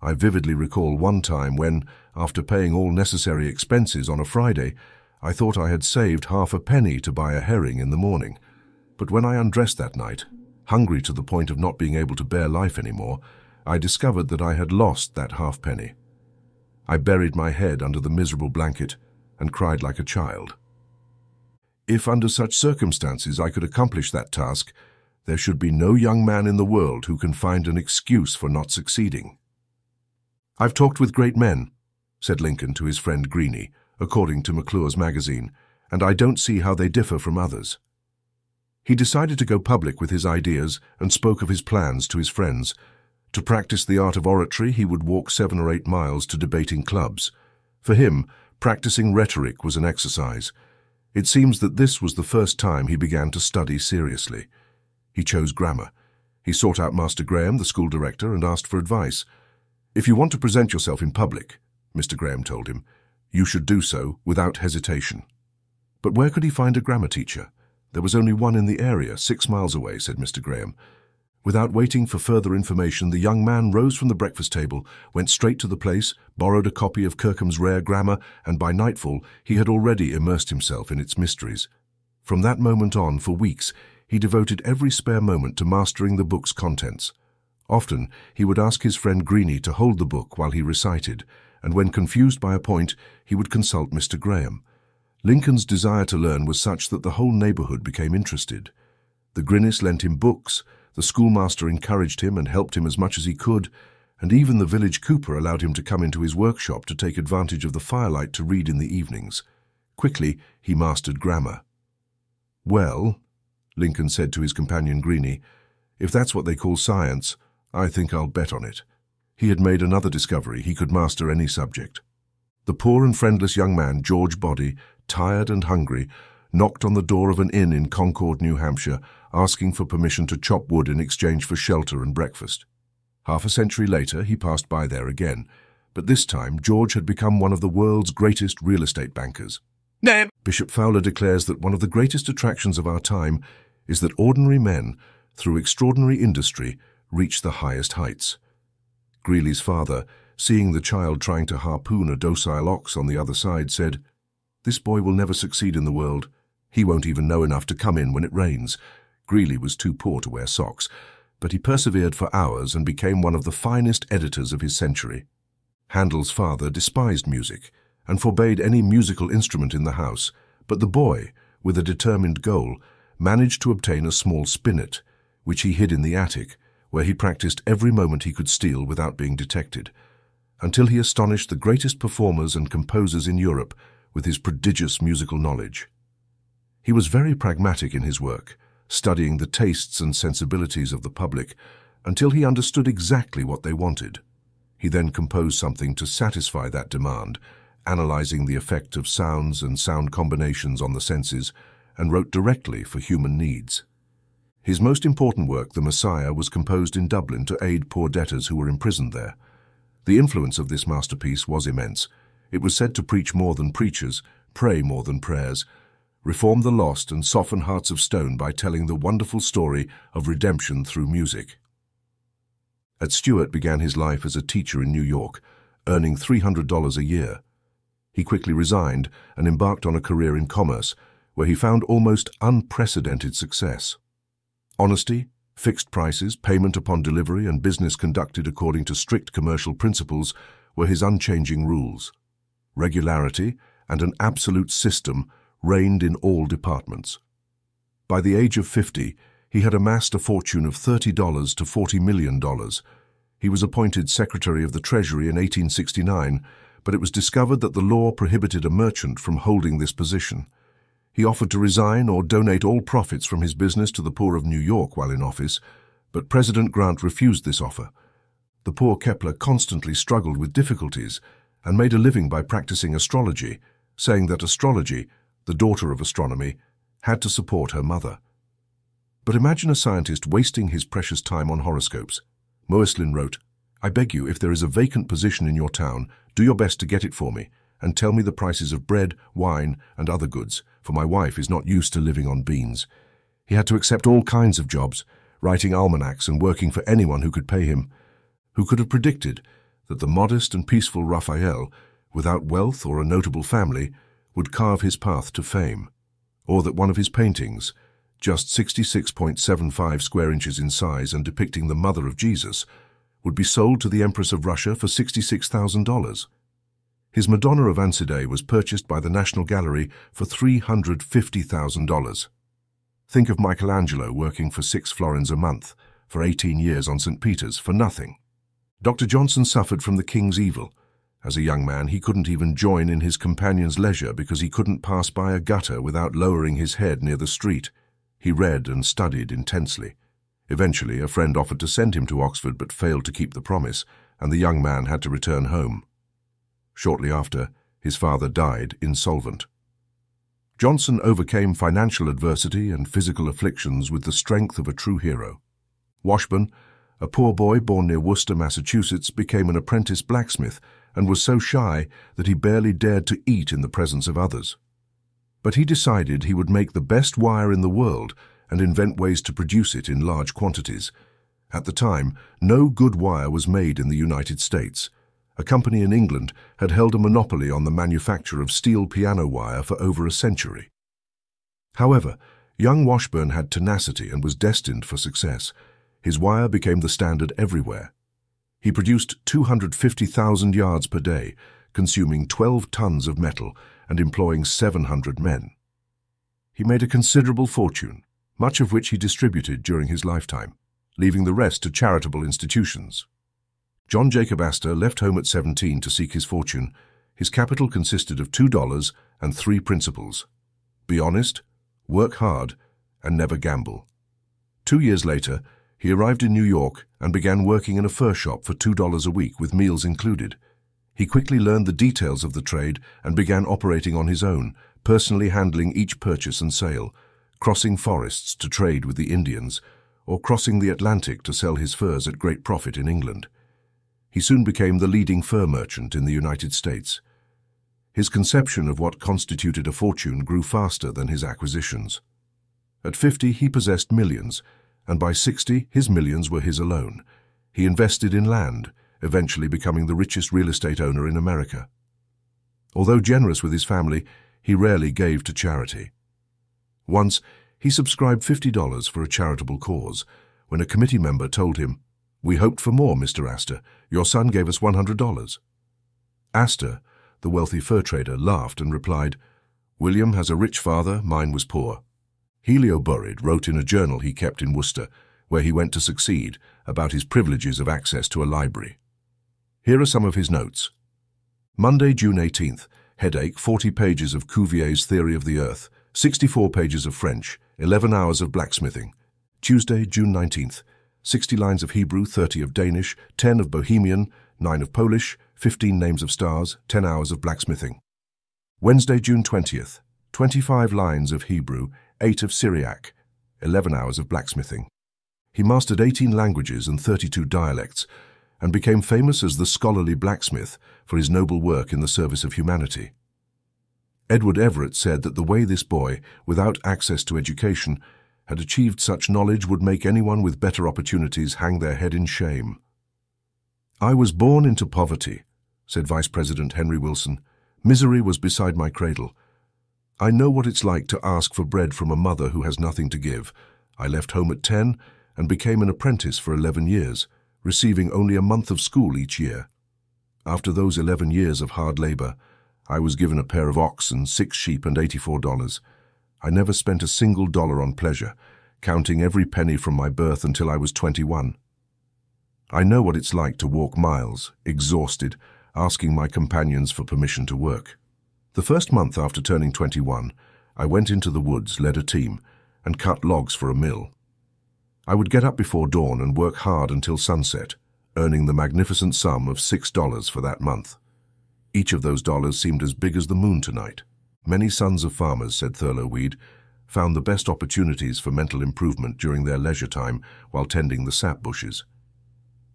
I vividly recall one time when, after paying all necessary expenses on a Friday, I thought I had saved half a penny to buy a herring in the morning. But when I undressed that night, hungry to the point of not being able to bear life anymore, I discovered that I had lost that halfpenny. I buried my head under the miserable blanket and cried like a child. If under such circumstances I could accomplish that task, there should be no young man in the world who can find an excuse for not succeeding. "I've talked with great men," said Lincoln to his friend Greene, according to McClure's magazine, "and I don't see how they differ from others." He decided to go public with his ideas and spoke of his plans to his friends. To practice the art of oratory, he would walk 7 or 8 miles to debating clubs. For him, practicing rhetoric was an exercise. It seems that this was the first time he began to study seriously. He chose grammar. He sought out Master Graham, the school director, and asked for advice. "If you want to present yourself in public," Mr. Graham told him, "you should do so without hesitation." But where could he find a grammar teacher? There was only one in the area, 6 miles away, said Mr. Graham. Without waiting for further information, the young man rose from the breakfast table, went straight to the place, borrowed a copy of Kirkham's Rare Grammar, and by nightfall he had already immersed himself in its mysteries. From that moment on, for weeks, he devoted every spare moment to mastering the book's contents. Often, he would ask his friend Greene to hold the book while he recited, and when confused by a point, he would consult Mr. Graham. Lincoln's desire to learn was such that the whole neighborhood became interested. The Grinnis lent him books, the schoolmaster encouraged him and helped him as much as he could, and even the village cooper allowed him to come into his workshop to take advantage of the firelight to read in the evenings. Quickly, he mastered grammar. "Well," Lincoln said to his companion Greene, "if that's what they call science, I think I'll bet on it." He had made another discovery: he could master any subject. The poor and friendless young man, George Body, tired and hungry, knocked on the door of an inn in Concord, New Hampshire, asking for permission to chop wood in exchange for shelter and breakfast. Half a century later, he passed by there again, but this time George had become one of the world's greatest real estate bankers. Bishop Fowler declares that one of the greatest attractions of our time is that ordinary men, through extraordinary industry, reach the highest heights. Greeley's father, seeing the child trying to harpoon a docile ox on the other side, said, "This boy will never succeed in the world. He won't even know enough to come in when it rains." Greeley was too poor to wear socks, but he persevered for hours and became one of the finest editors of his century. Handel's father despised music and forbade any musical instrument in the house, but the boy, with a determined goal, managed to obtain a small spinet, which he hid in the attic, where he practiced every moment he could steal without being detected, until he astonished the greatest performers and composers in Europe with his prodigious musical knowledge. He was very pragmatic in his work, studying the tastes and sensibilities of the public until he understood exactly what they wanted. He then composed something to satisfy that demand, analyzing the effect of sounds and sound combinations on the senses, and wrote directly for human needs. His most important work, The Messiah, was composed in Dublin to aid poor debtors who were imprisoned there. The influence of this masterpiece was immense. It was said to preach more than preachers, pray more than prayers, reform the lost and soften hearts of stone by telling the wonderful story of redemption through music. At Stewart began his life as a teacher in New York, earning $300 a year. He quickly resigned and embarked on a career in commerce, where he found almost unprecedented success. Honesty, fixed prices, payment upon delivery, and business conducted according to strict commercial principles were his unchanging rules. Regularity and an absolute system reigned in all departments. By the age of 50, he had amassed a fortune of $30 to $40 million. He was appointed Secretary of the Treasury in 1869, but it was discovered that the law prohibited a merchant from holding this position. He offered to resign or donate all profits from his business to the poor of New York while in office, but President Grant refused this offer. The poor Kepler constantly struggled with difficulties and made a living by practicing astrology, saying that astrology, the daughter of astronomy, had to support her mother. But imagine a scientist wasting his precious time on horoscopes. Moeslin wrote, "I beg you, if there is a vacant position in your town, do your best to get it for me, and tell me the prices of bread, wine, and other goods, for my wife is not used to living on beans." He had to accept all kinds of jobs, writing almanacs and working for anyone who could pay him. Who could have predicted that the modest and peaceful Raphael, without wealth or a notable family, would carve his path to fame? Or that one of his paintings, just 66.75 square inches in size and depicting the mother of Jesus, would be sold to the Empress of Russia for $66,000. His Madonna of Ansidei was purchased by the National Gallery for $350,000. Think of Michelangelo working for 6 florins a month for 18 years on St. Peter's for nothing. Dr. Johnson suffered from the king's evil. As a young man, he couldn't even join in his companion's leisure because he couldn't pass by a gutter without lowering his head near the street. He read and studied intensely. Eventually, a friend offered to send him to Oxford but failed to keep the promise, and the young man had to return home. Shortly after, his father died insolvent. Johnson overcame financial adversity and physical afflictions with the strength of a true hero. Washburn, a poor boy born near Worcester, Massachusetts, became an apprentice blacksmith and was so shy that he barely dared to eat in the presence of others. But he decided he would make the best wire in the world and invent ways to produce it in large quantities. At the time, no good wire was made in the United States. A company in England had held a monopoly on the manufacture of steel piano wire for over a century. However, young Washburn had tenacity and was destined for success. His wire became the standard everywhere. He produced 250,000 yards per day, consuming 12 tons of metal and employing 700 men. He made a considerable fortune, much of which he distributed during his lifetime, leaving the rest to charitable institutions. John Jacob Astor left home at 17 to seek his fortune. His capital consisted of $2 and 3 principles: be honest, work hard, and never gamble. 2 years later, he arrived in New York and began working in a fur shop for $2 a week with meals included. He quickly learned the details of the trade and began operating on his own, personally handling each purchase and sale. crossing forests to trade with the Indians, or crossing the Atlantic to sell his furs at great profit in England. He soon became the leading fur merchant in the United States. His conception of what constituted a fortune grew faster than his acquisitions. At 50, he possessed millions, and by 60, his millions were his alone. He invested in land, eventually becoming the richest real estate owner in America. Although generous with his family, he rarely gave to charity. Once, he subscribed $50 for a charitable cause, when a committee member told him, "We hoped for more, Mr. Astor. Your son gave us $100. Astor, the wealthy fur trader, laughed and replied, "William has a rich father, mine was poor." Helio Burrid wrote in a journal he kept in Worcester, where he went to succeed, about his privileges of access to a library. Here are some of his notes. Monday, June 18th, headache, 40 pages of Cuvier's Theory of the Earth, 64 pages of French, 11 hours of blacksmithing. Tuesday, June 19th, 60 lines of Hebrew, 30 of Danish, 10 of Bohemian, 9 of Polish, 15 names of stars, 10 hours of blacksmithing. Wednesday, June 20th, 25 lines of Hebrew, 8 of Syriac, 11 hours of blacksmithing. He mastered 18 languages and 32 dialects, and became famous as the scholarly blacksmith for his noble work in the service of humanity. Edward Everett said that the way this boy, without access to education, had achieved such knowledge would make anyone with better opportunities hang their head in shame. "I was born into poverty," said Vice President Henry Wilson. "Misery was beside my cradle. I know what it's like to ask for bread from a mother who has nothing to give. I left home at 10 and became an apprentice for 11 years, receiving only a month of school each year. After those 11 years of hard labor, I was given a pair of oxen, 6 sheep, and $84. I never spent a single dollar on pleasure, counting every penny from my birth until I was 21. I know what it's like to walk miles, exhausted, asking my companions for permission to work. The first month after turning 21, I went into the woods, led a team, and cut logs for a mill. I would get up before dawn and work hard until sunset, earning the magnificent sum of $6 for that month. Each of those dollars seemed as big as the moon tonight. Many sons of farmers, said Thurlow Weed, found the best opportunities for mental improvement during their leisure time while tending the sap bushes.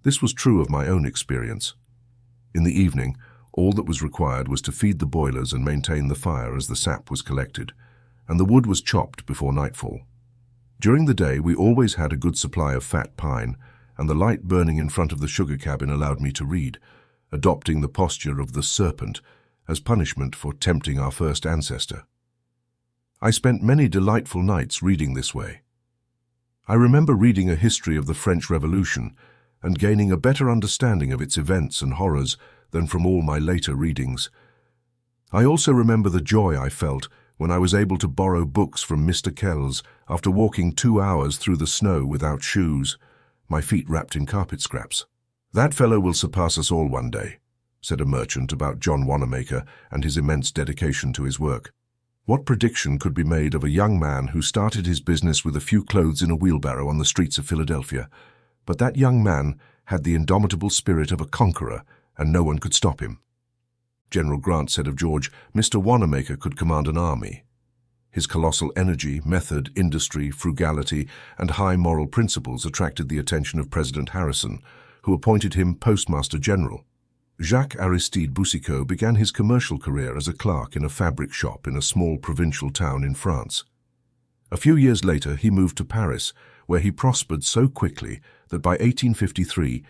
This was true of my own experience. In the evening, all that was required was to feed the boilers and maintain the fire as the sap was collected, and the wood was chopped before nightfall. During the day, we always had a good supply of fat pine, and the light burning in front of the sugar cabin allowed me to read, adopting the posture of the serpent as punishment for tempting our first ancestor. I spent many delightful nights reading this way. I remember reading a history of the French Revolution and gaining a better understanding of its events and horrors than from all my later readings. I also remember the joy I felt when I was able to borrow books from Mr. Kells after walking 2 hours through the snow without shoes, my feet wrapped in carpet scraps. "That fellow will surpass us all one day," said a merchant about John Wanamaker and his immense dedication to his work. What prediction could be made of a young man who started his business with a few clothes in a wheelbarrow on the streets of Philadelphia? But that young man had the indomitable spirit of a conqueror, and no one could stop him. General Grant said of George, "Mr. Wanamaker could command an army." His colossal energy, method, industry, frugality, and high moral principles attracted the attention of President Harrison, who appointed him Postmaster General. Jacques Aristide Boucicaut began his commercial career as a clerk in a fabric shop in a small provincial town in France. A few years later, he moved to Paris, where he prospered so quickly that by 1853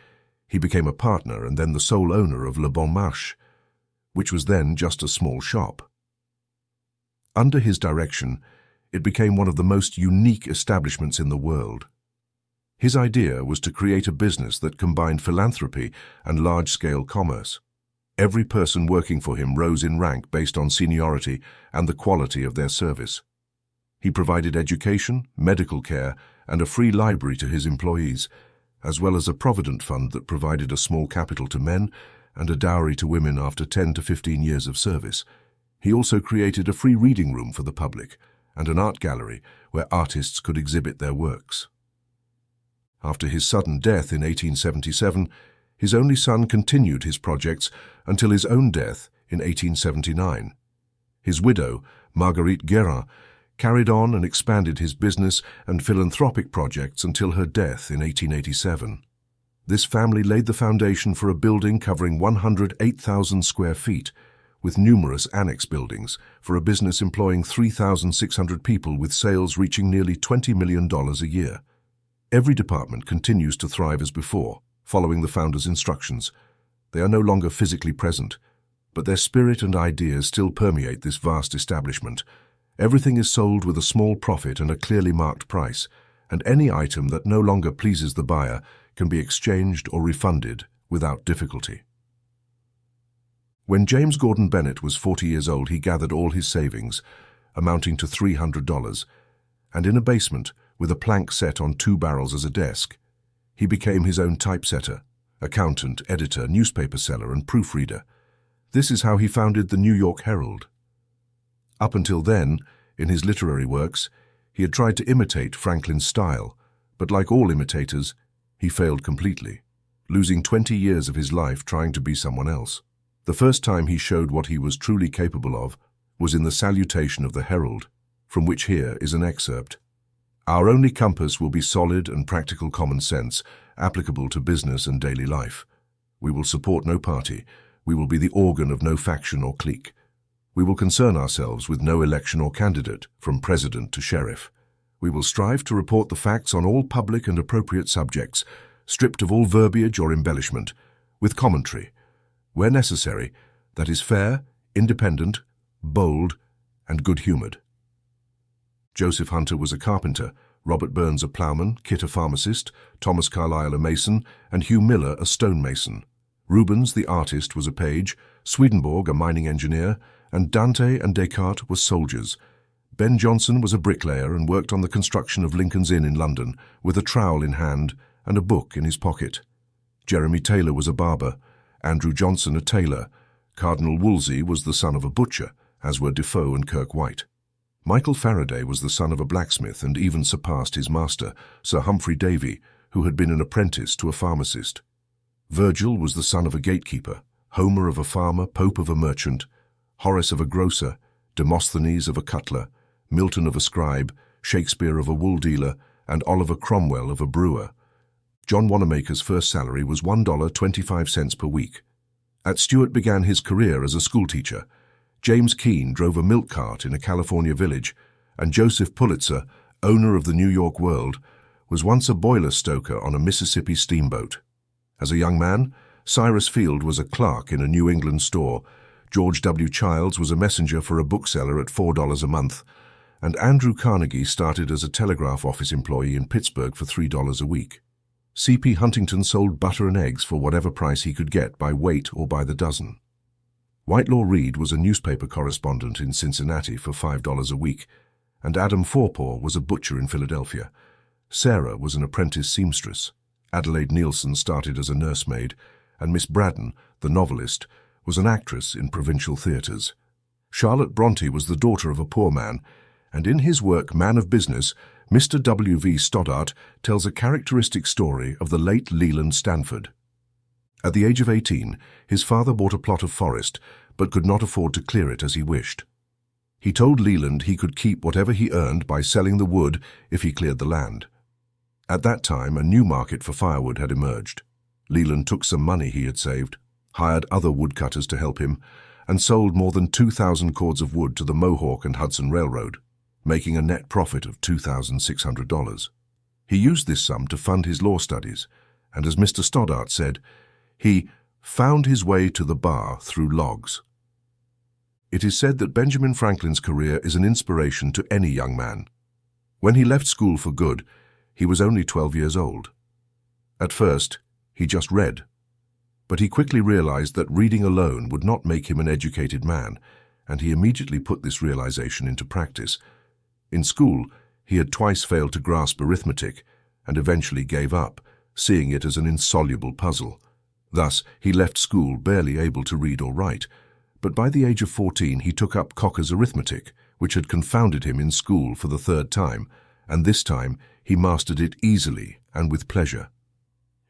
he became a partner and then the sole owner of Le Bon Marché, which was then just a small shop. Under his direction, it became one of the most unique establishments in the world. His idea was to create a business that combined philanthropy and large-scale commerce. Every person working for him rose in rank based on seniority and the quality of their service. He provided education, medical care, and a free library to his employees, as well as a provident fund that provided a small capital to men and a dowry to women after 10 to 15 years of service. He also created a free reading room for the public and an art gallery where artists could exhibit their works. After his sudden death in 1877, his only son continued his projects until his own death in 1879. His widow, Marguerite Guérin, carried on and expanded his business and philanthropic projects until her death in 1887. This family laid the foundation for a building covering 108,000 square feet, with numerous annex buildings, for a business employing 3,600 people with sales reaching nearly $20 million a year. Every department continues to thrive as before, following the founder's instructions. They are no longer physically present, but their spirit and ideas still permeate this vast establishment. Everything is sold with a small profit and a clearly marked price, and any item that no longer pleases the buyer can be exchanged or refunded without difficulty. When James Gordon Bennett was 40 years old, he gathered all his savings, amounting to $300, and in a basement, with a plank set on 2 barrels as a desk, he became his own typesetter, accountant, editor, newspaper seller, and proofreader. This is how he founded the New York Herald. Up until then, in his literary works, he had tried to imitate Franklin's style, but like all imitators, he failed completely, losing 20 years of his life trying to be someone else. The first time he showed what he was truly capable of was in the salutation of the Herald, from which here is an excerpt. "Our only compass will be solid and practical common sense, applicable to business and daily life. We will support no party. We will be the organ of no faction or clique. We will concern ourselves with no election or candidate, from president to sheriff. We will strive to report the facts on all public and appropriate subjects, stripped of all verbiage or embellishment, with commentary, where necessary, that is fair, independent, bold, and good-humored." Joseph Hunter was a carpenter, Robert Burns a ploughman, Kit a pharmacist, Thomas Carlyle a mason, and Hugh Miller a stonemason. Rubens, the artist, was a page, Swedenborg a mining engineer, and Dante and Descartes were soldiers. Ben Jonson was a bricklayer and worked on the construction of Lincoln's Inn in London, with a trowel in hand and a book in his pocket. Jeremy Taylor was a barber, Andrew Johnson a tailor. Cardinal Wolsey was the son of a butcher, as were Defoe and Kirk White. Michael Faraday was the son of a blacksmith and even surpassed his master, Sir Humphrey Davy, who had been an apprentice to a pharmacist. Virgil was the son of a gatekeeper, Homer of a farmer, Pope of a merchant, Horace of a grocer, Demosthenes of a cutler, Milton of a scribe, Shakespeare of a wool dealer, and Oliver Cromwell of a brewer. John Wanamaker's first salary was $1.25 per week. At Stewart began his career as a schoolteacher. James Keene drove a milk cart in a California village, and Joseph Pulitzer, owner of the New York World, was once a boiler stoker on a Mississippi steamboat. As a young man, Cyrus Field was a clerk in a New England store, George W. Childs was a messenger for a bookseller at $4 a month, and Andrew Carnegie started as a telegraph office employee in Pittsburgh for $3 a week. C.P. Huntington sold butter and eggs for whatever price he could get by weight or by the dozen. Whitelaw Reid was a newspaper correspondent in Cincinnati for $5 a week, and Adam Forepaugh was a butcher in Philadelphia. Sarah was an apprentice seamstress. Adelaide Nielsen started as a nursemaid, and Miss Braddon, the novelist, was an actress in provincial theatres. Charlotte Bronte was the daughter of a poor man, and in his work Man of Business, Mr. W.V. Stoddart tells a characteristic story of the late Leland Stanford. At the age of 18, his father bought a plot of forest, but could not afford to clear it as he wished. He told Leland he could keep whatever he earned by selling the wood if he cleared the land. At that time, a new market for firewood had emerged. Leland took some money he had saved, hired other woodcutters to help him, and sold more than 2,000 cords of wood to the Mohawk and Hudson Railroad, making a net profit of $2,600. He used this sum to fund his law studies, and as Mr. Stoddart said, he found his way to the bar through logs. It is said that Benjamin Franklin's career is an inspiration to any young man. When he left school for good, he was only 12 years old. At first, he just read, but he quickly realized that reading alone would not make him an educated man, and he immediately put this realization into practice. In school, he had twice failed to grasp arithmetic and eventually gave up, seeing it as an insoluble puzzle. Thus, he left school barely able to read or write, but by the age of 14 he took up Cocker's arithmetic, which had confounded him in school for the third time, and this time he mastered it easily and with pleasure.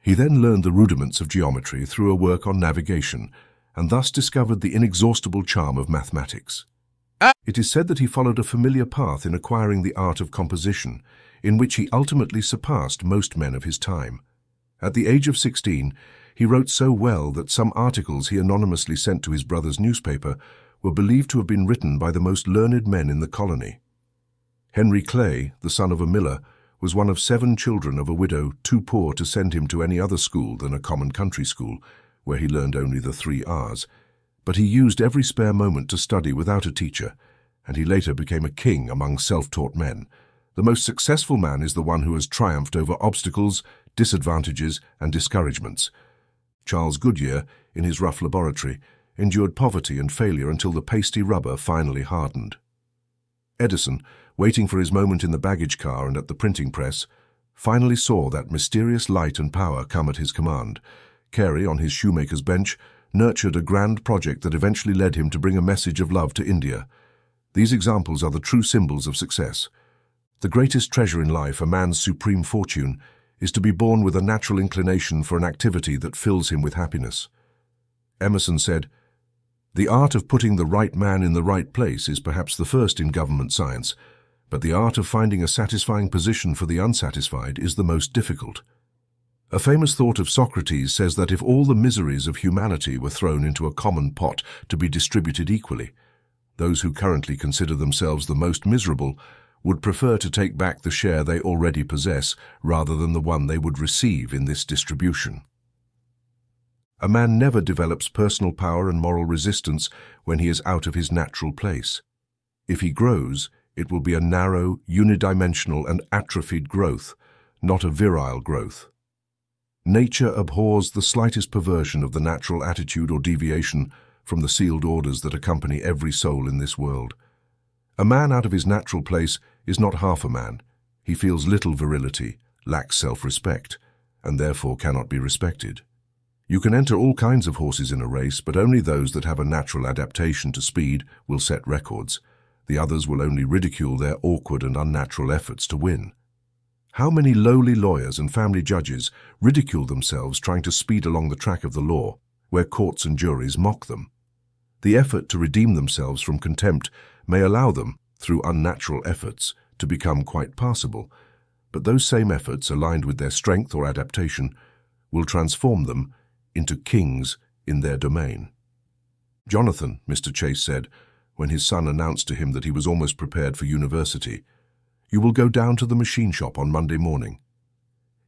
He then learned the rudiments of geometry through a work on navigation, and thus discovered the inexhaustible charm of mathematics. It is said that he followed a familiar path in acquiring the art of composition, in which he ultimately surpassed most men of his time. At the age of 16, he wrote so well that some articles he anonymously sent to his brother's newspaper were believed to have been written by the most learned men in the colony. Henry Clay, the son of a miller, was one of 7 children of a widow too poor to send him to any other school than a common country school, where he learned only the 3 R's. But he used every spare moment to study without a teacher, and he later became a king among self-taught men. The most successful man is the one who has triumphed over obstacles, disadvantages, and discouragements. Charles Goodyear, in his rough laboratory, endured poverty and failure until the pasty rubber finally hardened. Edison, waiting for his moment in the baggage car and at the printing press, finally saw that mysterious light and power come at his command. Carey, on his shoemaker's bench, nurtured a grand project that eventually led him to bring a message of love to India. These examples are the true symbols of success. The greatest treasure in life, a man's supreme fortune, is to be born with a natural inclination for an activity that fills him with happiness. Emerson said, "The art of putting the right man in the right place is perhaps the first in government science, but the art of finding a satisfying position for the unsatisfied is the most difficult." A famous thought of Socrates says that if all the miseries of humanity were thrown into a common pot to be distributed equally, those who currently consider themselves the most miserable would prefer to take back the share they already possess rather than the one they would receive in this distribution. A man never develops personal power and moral resistance when he is out of his natural place. If he grows, it will be a narrow, unidimensional and atrophied growth, not a virile growth. Nature abhors the slightest perversion of the natural attitude or deviation from the sealed orders that accompany every soul in this world. A man out of his natural place is not half a man. He feels little virility, lacks self-respect, and therefore cannot be respected. You can enter all kinds of horses in a race, but only those that have a natural adaptation to speed will set records. The others will only ridicule their awkward and unnatural efforts to win. How many lowly lawyers and family judges ridicule themselves trying to speed along the track of the law, where courts and juries mock them? The effort to redeem themselves from contempt may allow them, through unnatural efforts, to become quite passable, but those same efforts, aligned with their strength or adaptation, will transform them into kings in their domain. "Jonathan," Mr. Chase said, when his son announced to him that he was almost prepared for university, "you will go down to the machine shop on Monday morning."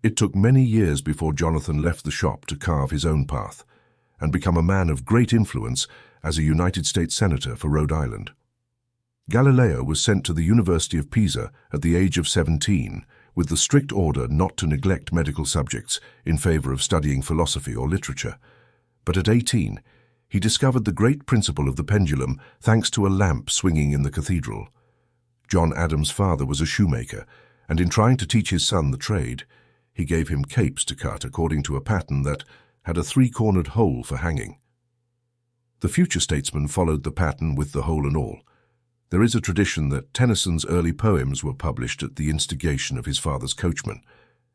It took many years before Jonathan left the shop to carve his own path and become a man of great influence as a United States Senator for Rhode Island. Galileo was sent to the University of Pisa at the age of 17 with the strict order not to neglect medical subjects in favor of studying philosophy or literature. But at 18, he discovered the great principle of the pendulum thanks to a lamp swinging in the cathedral. John Adams' father was a shoemaker, and in trying to teach his son the trade, he gave him capes to cut according to a pattern that had a 3-cornered hole for hanging. The future statesman followed the pattern with the hole and all. There is a tradition that Tennyson's early poems were published at the instigation of his father's coachman.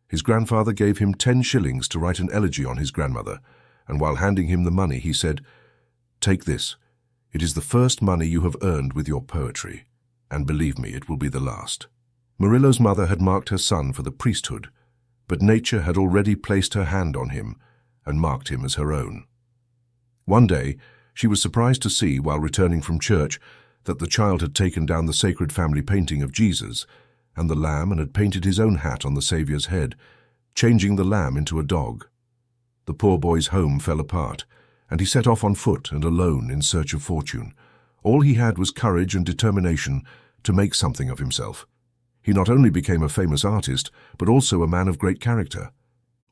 His grandfather gave him 10 shillings to write an elegy on his grandmother, and while handing him the money he said, "Take this. It is the first money you have earned with your poetry, and believe me, it will be the last." Murillo's mother had marked her son for the priesthood, but nature had already placed her hand on him and marked him as her own. One day, she was surprised to see, while returning from church, that the child had taken down the sacred family painting of Jesus and the lamb and had painted his own hat on the Saviour's head, changing the lamb into a dog. The poor boy's home fell apart, and he set off on foot and alone in search of fortune. All he had was courage and determination to make something of himself. He not only became a famous artist, but also a man of great character.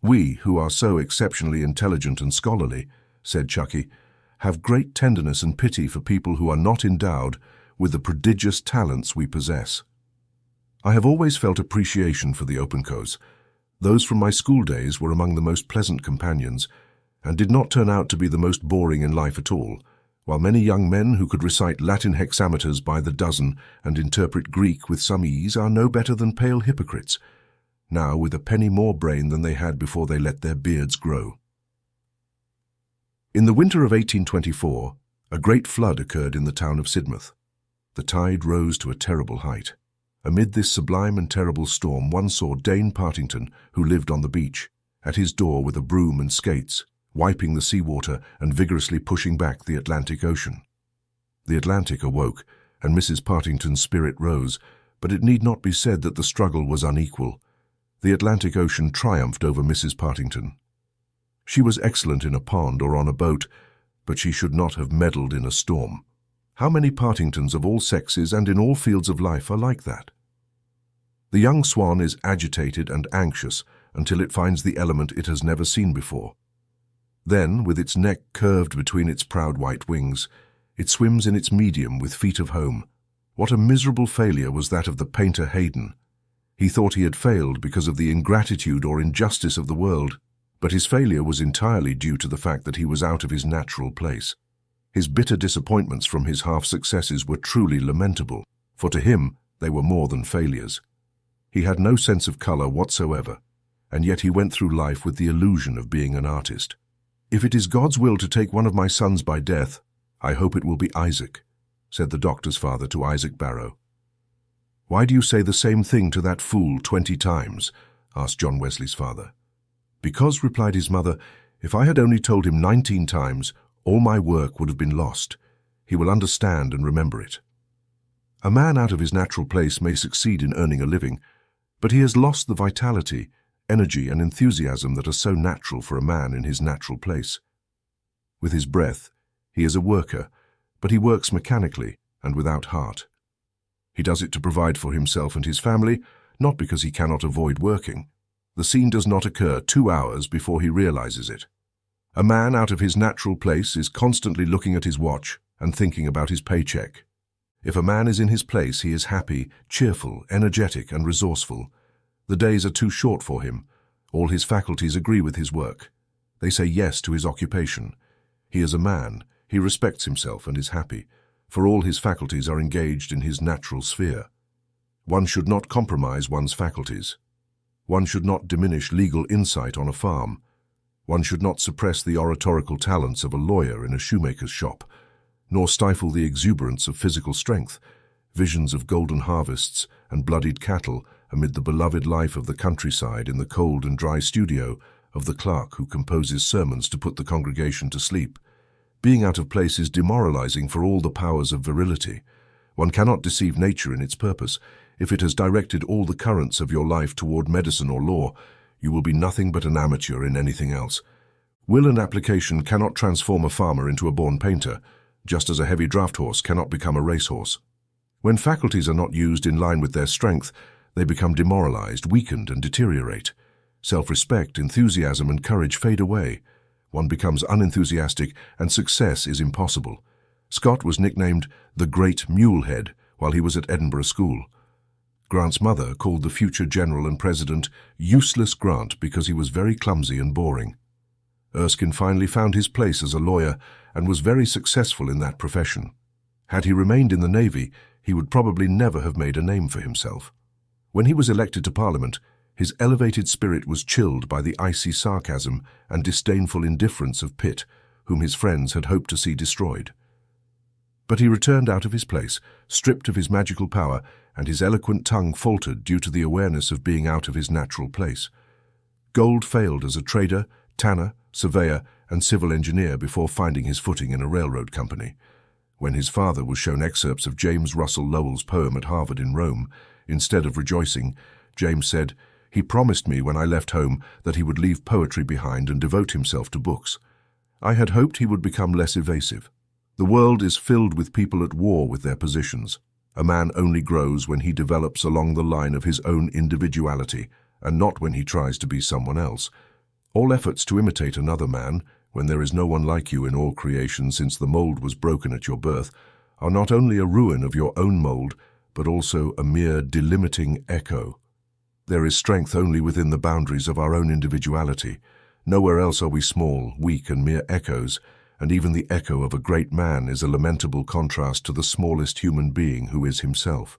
"We, who are so exceptionally intelligent and scholarly," said Chucky, "have great tenderness and pity for people who are not endowed with the prodigious talents we possess." I have always felt appreciation for the Opencos. Those from my school days were among the most pleasant companions, and did not turn out to be the most boring in life at all, while many young men who could recite Latin hexameters by the dozen and interpret Greek with some ease are no better than pale hypocrites, now with a penny more brain than they had before they let their beards grow. In the winter of 1824, a great flood occurred in the town of Sidmouth. The tide rose to a terrible height. Amid this sublime and terrible storm, one saw Dane Partington, who lived on the beach, at his door with a broom and skates, wiping the seawater and vigorously pushing back the Atlantic Ocean. The Atlantic awoke, and Mrs. Partington's spirit rose, but it need not be said that the struggle was unequal. The Atlantic Ocean triumphed over Mrs. Partington. She was excellent in a pond or on a boat, but she should not have meddled in a storm. How many Partingtons of all sexes and in all fields of life are like that? The young swan is agitated and anxious until it finds the element it has never seen before. Then, with its neck curved between its proud white wings, it swims in its medium with feet of home. What a miserable failure was that of the painter Haydn. He thought he had failed because of the ingratitude or injustice of the world, but his failure was entirely due to the fact that he was out of his natural place. His bitter disappointments from his half-successes were truly lamentable, for to him they were more than failures. He had no sense of color whatsoever, and yet he went through life with the illusion of being an artist. "If it is God's will to take one of my sons by death, I hope it will be Isaac," said the doctor's father to Isaac Barrow. "Why do you say the same thing to that fool 20 times?" asked John Wesley's father. "Because," replied his mother, "if I had only told him 19 times, all my work would have been lost. He will understand and remember it." A man out of his natural place may succeed in earning a living, but he has lost the vitality, energy, and enthusiasm that are so natural for a man in his natural place. With his breath, he is a worker, but he works mechanically and without heart. He does it to provide for himself and his family, not because he cannot avoid working. The scene does not occur 2 hours before he realizes it. A man out of his natural place is constantly looking at his watch and thinking about his paycheck. If a man is in his place, he is happy, cheerful, energetic, and resourceful. The days are too short for him. All his faculties agree with his work. They say yes to his occupation. He is a man. He respects himself and is happy, for all his faculties are engaged in his natural sphere. One should not compromise one's faculties. One should not diminish legal insight on a farm. One should not suppress the oratorical talents of a lawyer in a shoemaker's shop, nor stifle the exuberance of physical strength, visions of golden harvests and bloodied cattle amid the beloved life of the countryside in the cold and dry studio of the clerk who composes sermons to put the congregation to sleep. Being out of place is demoralizing for all the powers of virility. One cannot deceive nature in its purpose. If it has directed all the currents of your life toward medicine or law, you will be nothing but an amateur in anything else. Will and application cannot transform a farmer into a born painter, just as a heavy draft horse cannot become a racehorse. When faculties are not used in line with their strength, they become demoralized, weakened, and deteriorate. Self-respect, enthusiasm, and courage fade away. One becomes unenthusiastic, and success is impossible. Scott was nicknamed the Great Mulehead while he was at Edinburgh School. Grant's mother called the future general and president Useless Grant because he was very clumsy and boring. Erskine finally found his place as a lawyer and was very successful in that profession. Had he remained in the Navy, he would probably never have made a name for himself. When he was elected to Parliament, his elevated spirit was chilled by the icy sarcasm and disdainful indifference of Pitt, whom his friends had hoped to see destroyed. But he returned out of his place, stripped of his magical power, and his eloquent tongue faltered due to the awareness of being out of his natural place. Gold failed as a trader, tanner, surveyor, and civil engineer before finding his footing in a railroad company. When his father was shown excerpts of James Russell Lowell's poem at Harvard in Rome, instead of rejoicing, James said, "He promised me when I left home that he would leave poetry behind and devote himself to books. I had hoped he would become less evasive. The world is filled with people at war with their positions. A man only grows when he develops along the line of his own individuality, and not when he tries to be someone else. All efforts to imitate another man, when there is no one like you in all creation since the mold was broken at your birth, are not only a ruin of your own mold, but also a mere delimiting echo. There is strength only within the boundaries of our own individuality. Nowhere else are we small, weak, and mere echoes, and even the echo of a great man is a lamentable contrast to the smallest human being who is himself.